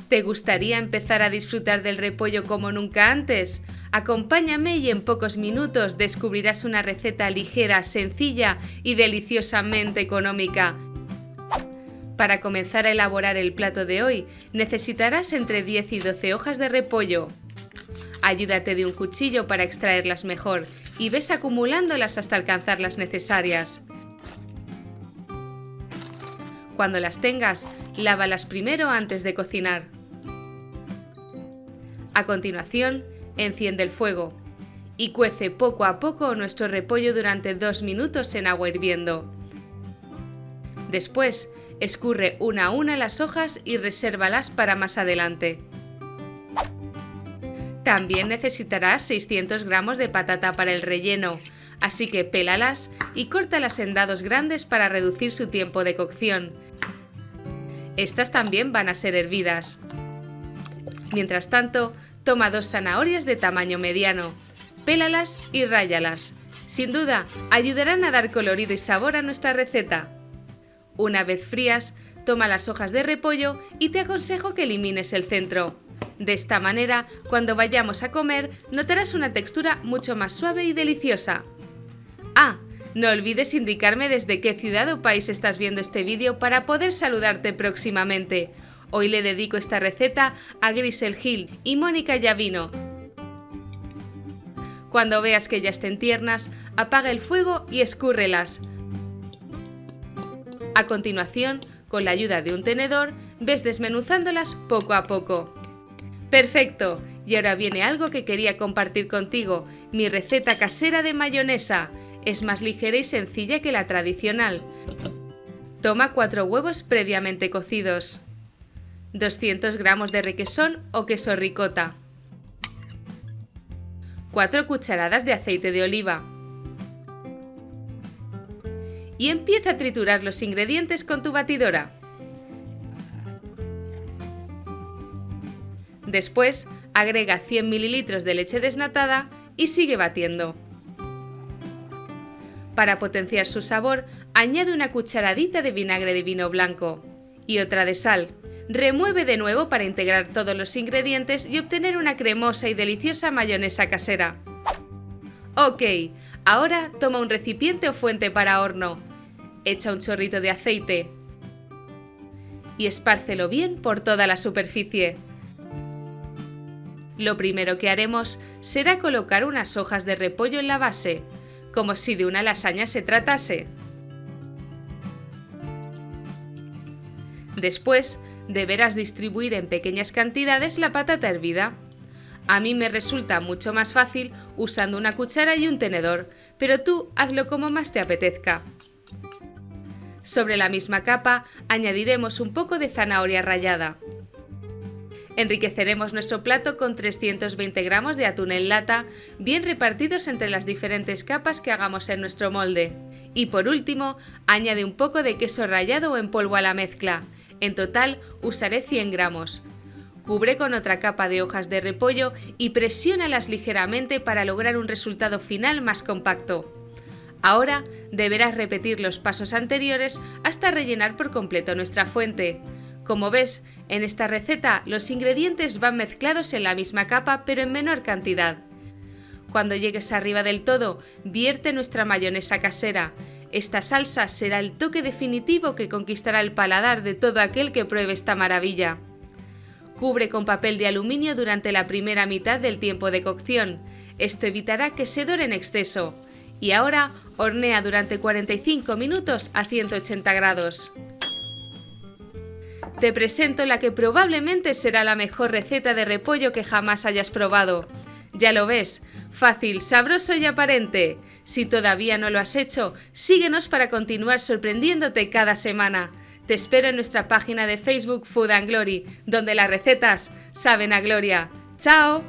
¿Te gustaría empezar a disfrutar del repollo como nunca antes? Acompáñame y en pocos minutos descubrirás una receta ligera, sencilla y deliciosamente económica. Para comenzar a elaborar el plato de hoy, necesitarás entre 10 y 12 hojas de repollo. Ayúdate de un cuchillo para extraerlas mejor y ves acumulándolas hasta alcanzar las necesarias. Cuando las tengas, lávalas primero antes de cocinar. A continuación, enciende el fuego y cuece poco a poco nuestro repollo durante 2 minutos en agua hirviendo. Después, escurre una a una las hojas y resérvalas para más adelante. También necesitarás 600 gramos de patata para el relleno, así que pélalas y córtalas en dados grandes para reducir su tiempo de cocción. Estas también van a ser hervidas. Mientras tanto, toma 2 zanahorias de tamaño mediano, pélalas y ráyalas. Sin duda, ayudarán a dar colorido y sabor a nuestra receta. Una vez frías, toma las hojas de repollo y te aconsejo que elimines el centro. De esta manera, cuando vayamos a comer, notarás una textura mucho más suave y deliciosa. Ah, no olvides indicarme desde qué ciudad o país estás viendo este vídeo para poder saludarte próximamente. Hoy le dedico esta receta a Grisel Gil y Mónica Llavino. Cuando veas que ya estén tiernas, apaga el fuego y escúrrelas. A continuación, con la ayuda de un tenedor, ves desmenuzándolas poco a poco. ¡Perfecto! Y ahora viene algo que quería compartir contigo, mi receta casera de mayonesa. Es más ligera y sencilla que la tradicional. Toma 4 huevos previamente cocidos, 200 gramos de requesón o queso ricota, 4 cucharadas de aceite de oliva y empieza a triturar los ingredientes con tu batidora. Después, agrega 100 ml de leche desnatada y sigue batiendo. Para potenciar su sabor, añade una cucharadita de vinagre de vino blanco y otra de sal. Remueve de nuevo para integrar todos los ingredientes y obtener una cremosa y deliciosa mayonesa casera. Ok, ahora toma un recipiente o fuente para horno. Echa un chorrito de aceite y espárcelo bien por toda la superficie. Lo primero que haremos será colocar unas hojas de repollo en la base, como si de una lasaña se tratase. Después, deberás distribuir en pequeñas cantidades la patata hervida. A mí me resulta mucho más fácil usando una cuchara y un tenedor, pero tú hazlo como más te apetezca. Sobre la misma capa añadiremos un poco de zanahoria rallada. Enriqueceremos nuestro plato con 320 gramos de atún en lata, bien repartidos entre las diferentes capas que hagamos en nuestro molde. Y por último, añade un poco de queso rallado o en polvo a la mezcla. En total usaré 100 gramos. Cubre con otra capa de hojas de repollo y presiónalas ligeramente para lograr un resultado final más compacto. Ahora deberás repetir los pasos anteriores hasta rellenar por completo nuestra fuente. Como ves, en esta receta los ingredientes van mezclados en la misma capa pero en menor cantidad. Cuando llegues arriba del todo, vierte nuestra mayonesa casera. Esta salsa será el toque definitivo que conquistará el paladar de todo aquel que pruebe esta maravilla. Cubre con papel de aluminio durante la primera mitad del tiempo de cocción. Esto evitará que se dore en exceso. Y ahora hornea durante 45 minutos a 180 grados. Te presento la que probablemente será la mejor receta de repollo que jamás hayas probado. Ya lo ves, fácil, sabroso y aparente. Si todavía no lo has hecho, síguenos para continuar sorprendiéndote cada semana. Te espero en nuestra página de Facebook Food and Glory, donde las recetas saben a gloria. ¡Chao!